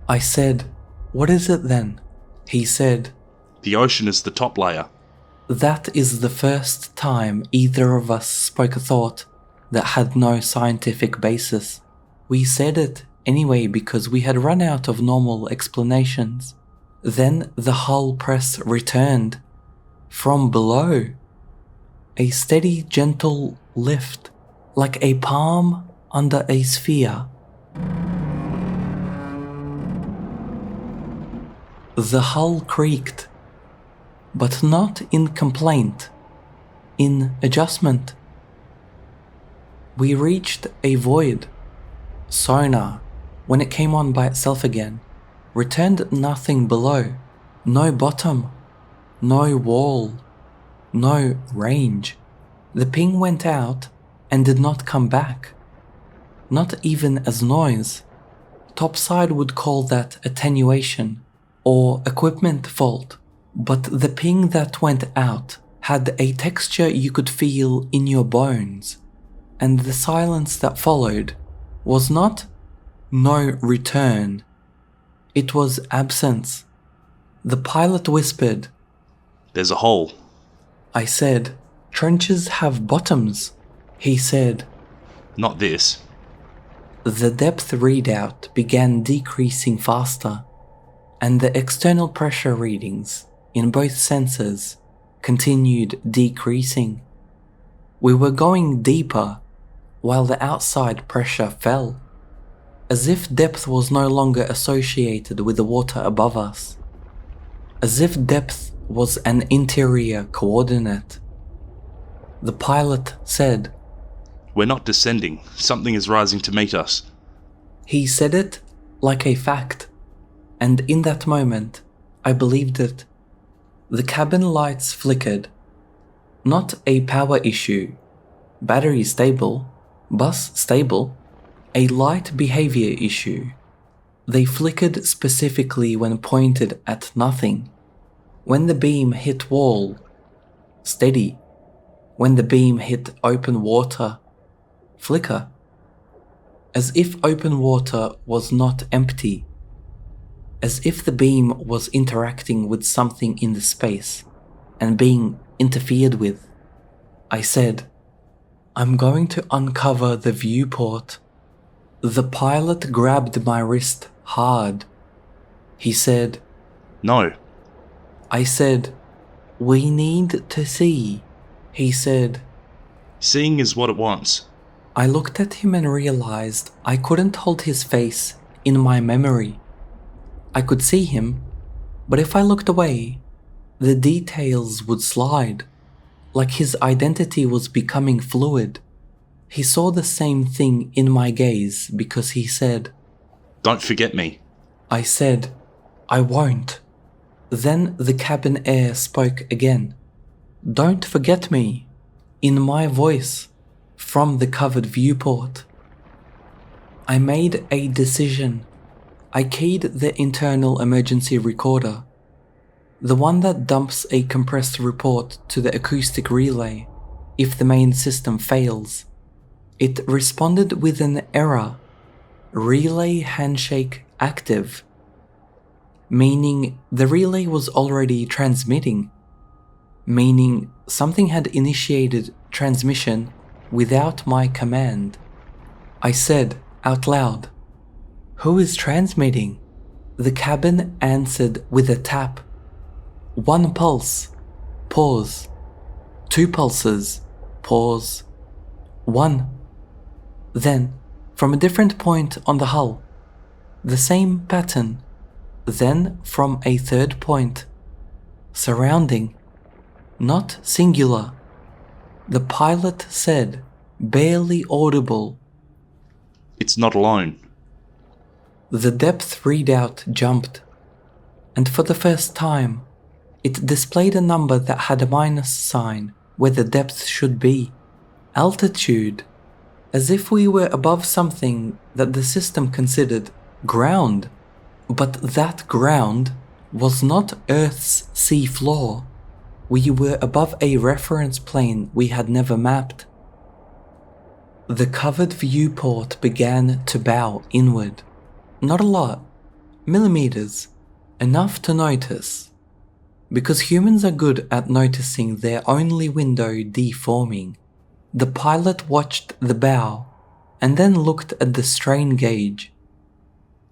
I said, "What is it then?" He said, "The ocean is the top layer." That is the first time either of us spoke a thought that had no scientific basis. We said it anyway because we had run out of normal explanations. Then the hull press returned. From below. A steady, gentle lift, like a palm under a sphere. The hull creaked, but not in complaint, in adjustment. We reached a void. Sonar, when it came on by itself again, returned nothing below. No bottom, no wall, no range. The ping went out and did not come back. Not even as noise. Topside would call that attenuation or equipment fault. But the ping that went out had a texture you could feel in your bones. And the silence that followed was not no return. It was absence. The pilot whispered, "There's a hole." I said, "Trenches have bottoms." He said, "Not this." The depth readout began decreasing faster, and the external pressure readings in both sensors continued decreasing. We were going deeper while the outside pressure fell, as if depth was no longer associated with the water above us, as if depth was an interior coordinate. The pilot said, "We're not descending. Something is rising to meet us." He said it like a fact, and in that moment, I believed it. The cabin lights flickered. Not a power issue. Battery stable. Bus stable. A light behavior issue. They flickered specifically when pointed at nothing. When the beam hit wall. Steady. When the beam hit open water. Flicker. As if open water was not empty. As if the beam was interacting with something in the space and being interfered with. I said, "I'm going to uncover the viewport." The pilot grabbed my wrist hard. He said, "No." I said, "We need to see." He said, "Seeing is what it wants." I looked at him and realized I couldn't hold his face in my memory. I could see him, but if I looked away, the details would slide, like his identity was becoming fluid. He saw the same thing in my gaze because he said, "Don't forget me." I said, "I won't." Then the cabin air spoke again. "Don't forget me," in my voice, from the covered viewport. I made a decision. I keyed the internal emergency recorder, the one that dumps a compressed report to the acoustic relay if the main system fails. It responded with an error, relay handshake active, meaning the relay was already transmitting, meaning something had initiated transmission without my command. I said out loud, "Who is transmitting?" The cabin answered with a tap. 1 pulse, pause. 2 pulses, pause. 1. Then, from a different point on the hull, the same pattern, then from a third point, surrounding, not singular. The pilot said, barely audible, It's not alone. The depth readout jumped, and for the first time, it displayed a number that had a minus sign where the depth should be. Altitude, as if we were above something that the system considered ground. But that ground was not Earth's sea floor. We were above a reference plane we had never mapped. The covered viewport began to bow inward. Not a lot, millimeters, enough to notice. Because humans are good at noticing their only window deforming. The pilot watched the bow and then looked at the strain gauge.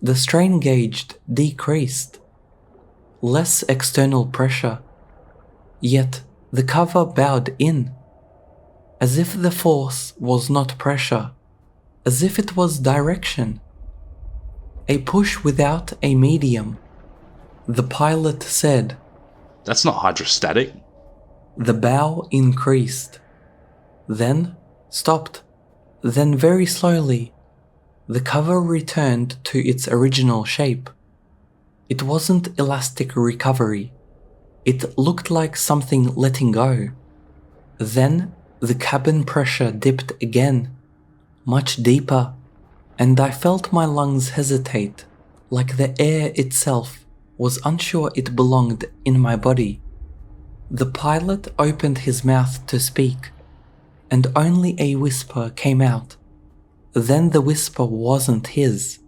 The strain gauge decreased. Less external pressure. Yet the cover bowed in. As if the force was not pressure. As if it was direction. A push without a medium. The pilot said, That's not hydrostatic. The bow increased. Then stopped. Then very slowly, the cover returned to its original shape. It wasn't elastic recovery. It looked like something letting go. Then the cabin pressure dipped again, much deeper, and I felt my lungs hesitate, like the air itself was unsure it belonged in my body. The pilot opened his mouth to speak, and only a whisper came out. Then the whisper wasn't his.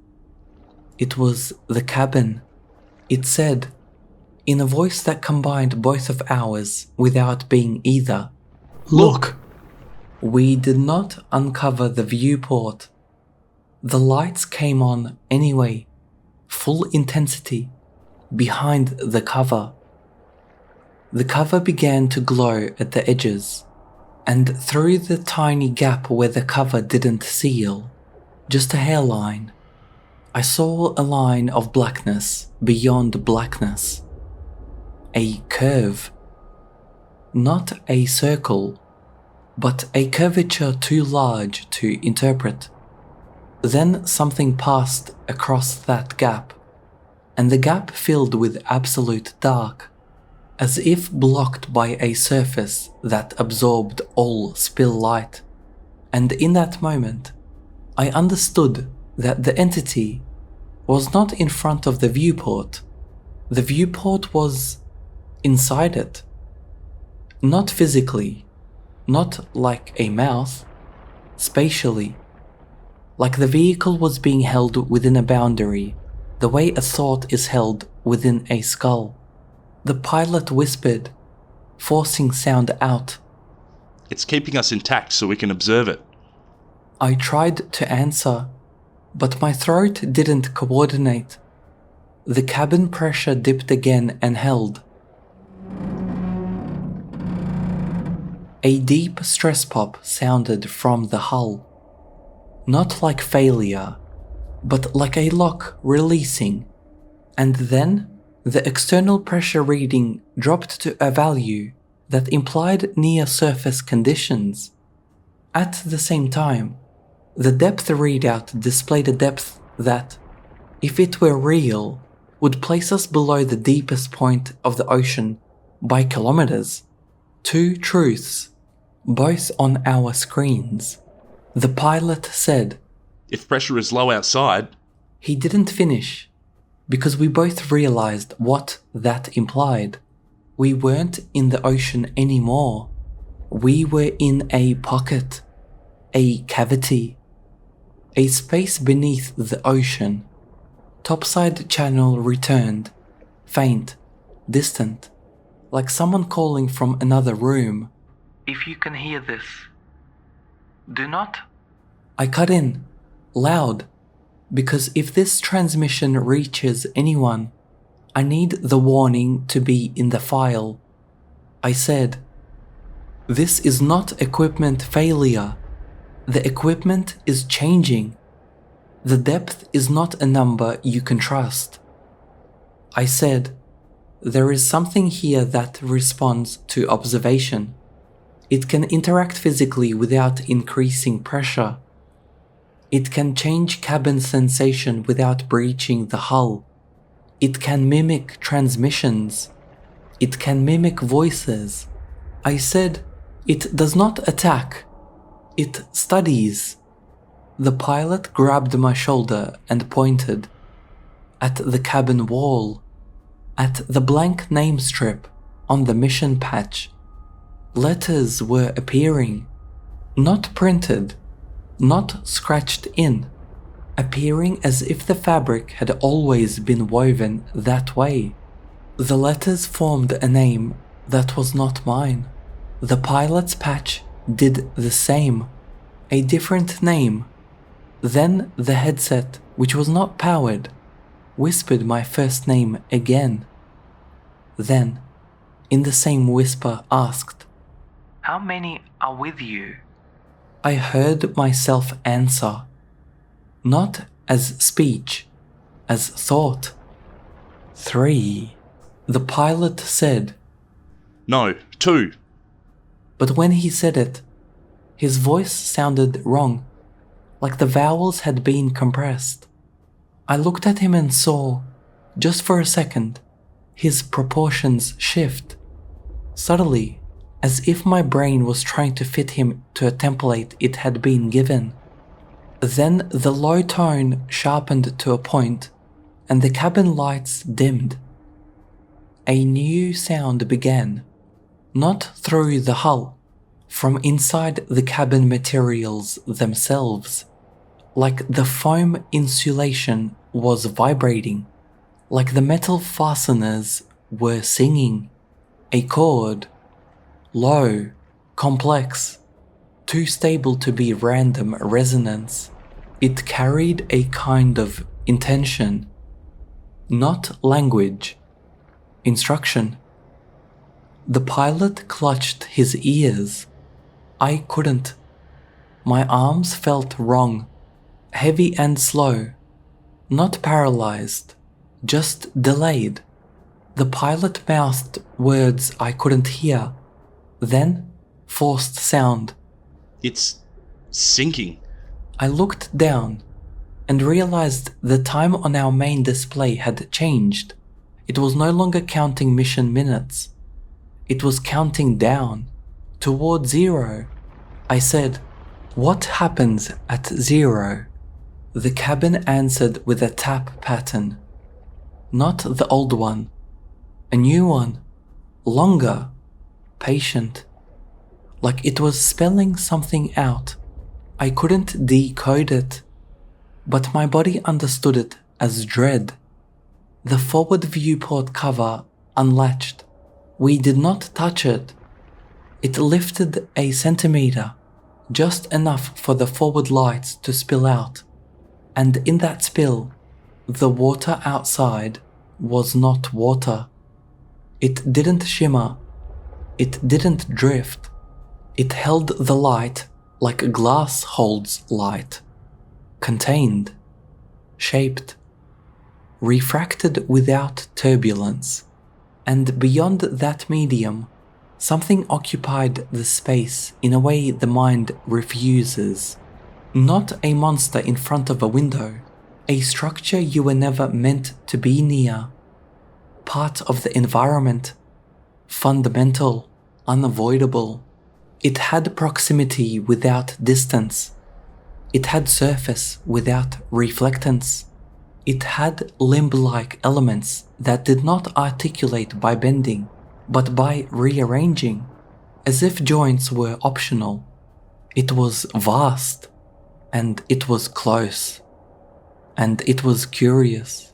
It was the cabin. It said, in a voice that combined both of ours without being either, Look! We did not uncover the viewport. The lights came on anyway, full intensity, behind the cover. The cover began to glow at the edges, and through the tiny gap where the cover didn't seal, just a hairline, I saw a line of blackness beyond blackness. A curve. Not a circle, but a curvature too large to interpret. Then something passed across that gap, and the gap filled with absolute dark, as if blocked by a surface that absorbed all spill light. And in that moment, I understood that the entity was not in front of the viewport. The viewport was inside it. Not physically, not like a mouth, spatially. Like the vehicle was being held within a boundary, the way a thought is held within a skull. The pilot whispered, forcing sound out. It's keeping us intact so we can observe it. I tried to answer, but my throat didn't coordinate. The cabin pressure dipped again and held. A deep stress pop sounded from the hull. Not like failure, but like a lock releasing. And then the external pressure reading dropped to a value that implied near-surface conditions. At the same time, the depth readout displayed a depth that, if it were real, would place us below the deepest point of the ocean by kilometers. Two truths, both on our screens. The pilot said. If pressure is low outside, He didn't finish, because we both realized what that implied. We weren't in the ocean anymore. We were in a pocket, a cavity, a space beneath the ocean. Topside channel returned, faint, distant, like someone calling from another room. If you can hear this, do not. I cut in, loud, because if this transmission reaches anyone, I need the warning to be in the file. I said, "This is not equipment failure. The equipment is changing. The depth is not a number you can trust." I said, "There is something here that responds to observation. It can interact physically without increasing pressure. It can change cabin sensation without breaching the hull. It can mimic transmissions. It can mimic voices." I said, "It does not attack. It studies." The pilot grabbed my shoulder and pointed. At the cabin wall. At the blank name strip on the mission patch. Letters were appearing. Not printed. Not scratched in. Appearing as if the fabric had always been woven that way. The letters formed a name that was not mine. The pilot's patch did the same. A different name. Then the headset, which was not powered, whispered my first name again. Then, in the same whisper, asked, How many are with you? I heard myself answer, not as speech, as thought. 3. The pilot said, No, 2. But when he said it, his voice sounded wrong, like the vowels had been compressed. I looked at him and saw, just for a second, his proportions shift, subtly, as if my brain was trying to fit him to a template it had been given. Then the low tone sharpened to a point, and the cabin lights dimmed. A new sound began, not through the hull, from inside the cabin materials themselves, like the foam insulation was vibrating, like the metal fasteners were singing, a chord, low, complex, too stable to be random resonance. It carried a kind of intention, not language, instruction. The pilot clutched his ears. I couldn't. My arms felt wrong, heavy and slow, not paralyzed, just delayed. The pilot mouthed words I couldn't hear, then forced sound. It's sinking. I looked down and realized the time on our main display had changed. It was no longer counting mission minutes. It was counting down, toward 0. I said, "What happens at 0? The cabin answered with a tap pattern. Not the old one. A new one. Longer. Patient. Like it was spelling something out. I couldn't decode it, but my body understood it as dread. The forward viewport cover unlatched. We did not touch it. It lifted a centimeter, just enough for the forward lights to spill out, and in that spill, the water outside was not water. It didn't shimmer. It didn't drift. It held the light like glass holds light, contained, shaped, refracted without turbulence. And beyond that medium, something occupied the space in a way the mind refuses. Not a monster in front of a window, a structure you were never meant to be near. Part of the environment, fundamental, unavoidable. It had proximity without distance, It had surface without reflectance. It had limb-like elements that did not articulate by bending, but by rearranging, as if joints were optional. It was vast, and it was close, and it was curious,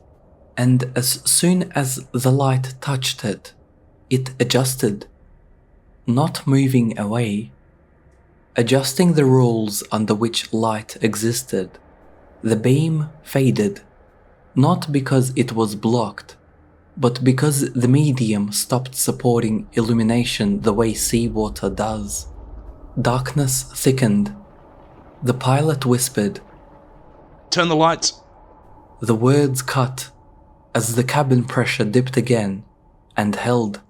and as soon as the light touched it, it adjusted, not moving away, adjusting the rules under which light existed. The beam faded, not because it was blocked, but because the medium stopped supporting illumination the way seawater does. Darkness thickened. The pilot whispered. Turn the lights. The words cut as the cabin pressure dipped again and held.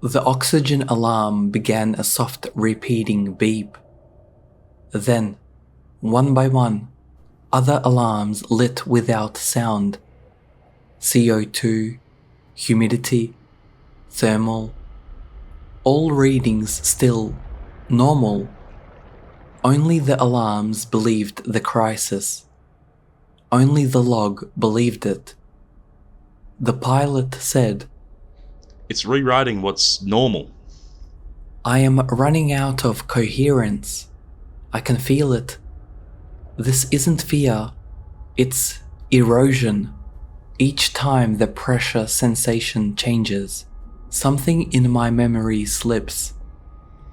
The oxygen alarm began a soft repeating beep. Then, one by one, other alarms lit without sound. CO2, humidity, thermal, all readings still normal. Only the alarms believed the crisis. Only the log believed it. The pilot said, It's rewriting what's normal. I am running out of coherence. I can feel it. This isn't fear, it's erosion. Each time the pressure sensation changes, something in my memory slips.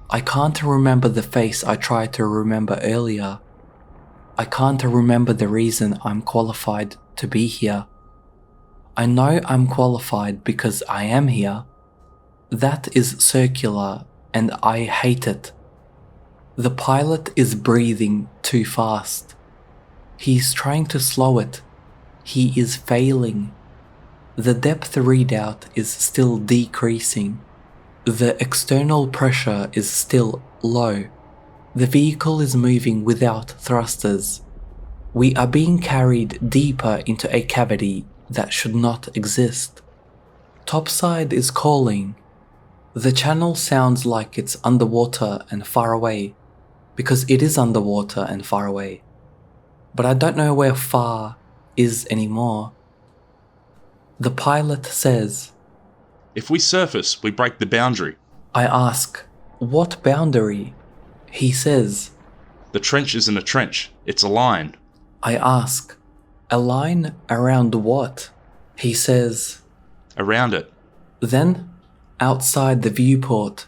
I can't remember the face I tried to remember earlier. I can't remember the reason I'm qualified to be here. I know I'm qualified because I am here. That is circular and I hate it. The pilot is breathing too fast. He's trying to slow it. He is failing. The depth readout is still decreasing. The external pressure is still low. The vehicle is moving without thrusters. We are being carried deeper into a cavity that should not exist. Topside is calling. The channel sounds like it's underwater and far away, because it is underwater and far away. But I don't know where far is anymore. The pilot says, If we surface, we break the boundary. I ask, what boundary? He says, The trench isn't a trench, it's a line. I ask, a line around what? He says, Around it. Then, outside the viewport,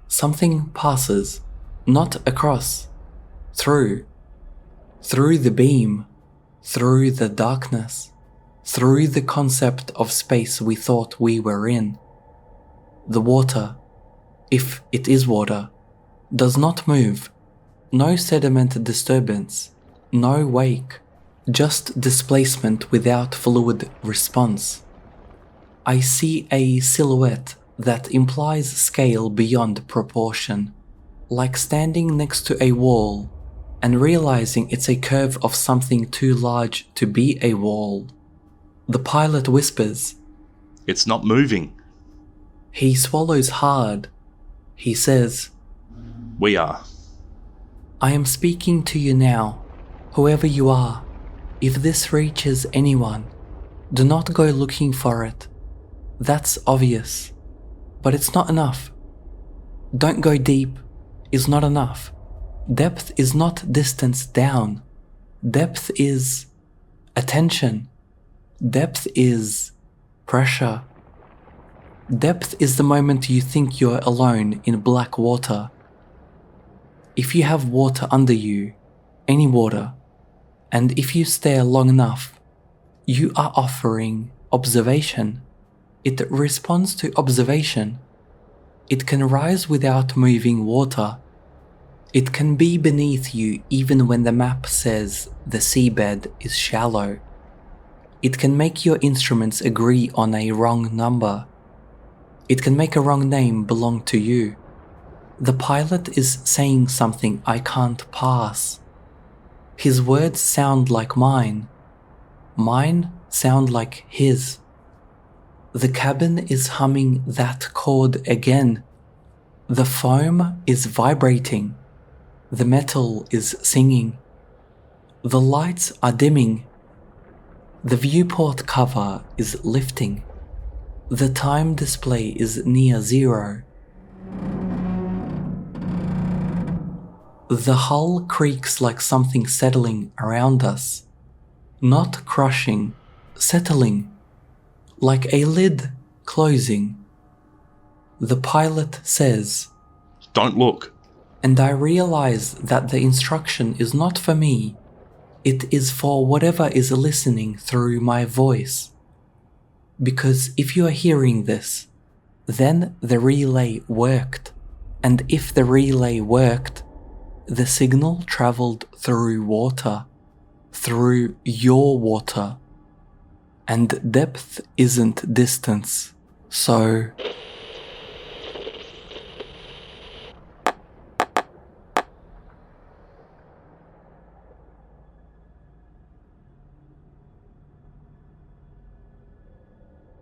something passes, not across, through the beam, through the darkness, through the concept of space we thought we were in. The water, if it is water, does not move. No sediment disturbance, no wake, just displacement without fluid response. I see a silhouette that implies scale beyond proportion, like standing next to a wall and realizing it's a curve of something too large to be a wall. The pilot whispers, It's not moving. He swallows hard. He says, We are. I am speaking to you now, whoever you are. If this reaches anyone, do not go looking for it. That's obvious, but it's not enough. Don't go deep, it's not enough. Depth is not distance down. Depth is attention. Depth is pressure. Depth is the moment you think you're alone in black water. If you have water under you, any water, and if you stare long enough, you are offering observation. It responds to observation. It can rise without moving water. It can be beneath you even when the map says the seabed is shallow. It can make your instruments agree on a wrong number. It can make a wrong name belong to you. The pilot is saying something I can't pass. His words sound like mine. Mine sound like his. The cabin is humming that chord again. The foam is vibrating. The metal is singing. The lights are dimming. The viewport cover is lifting. The time display is near 0. The hull creaks like something settling around us. Not crushing, settling. Like a lid closing. The pilot says, "Don't look." and I realize that the instruction is not for me. It is for whatever is listening through my voice. Because if you are hearing this, then the relay worked. And if the relay worked, the signal traveled through water, through your water. And depth isn't distance, so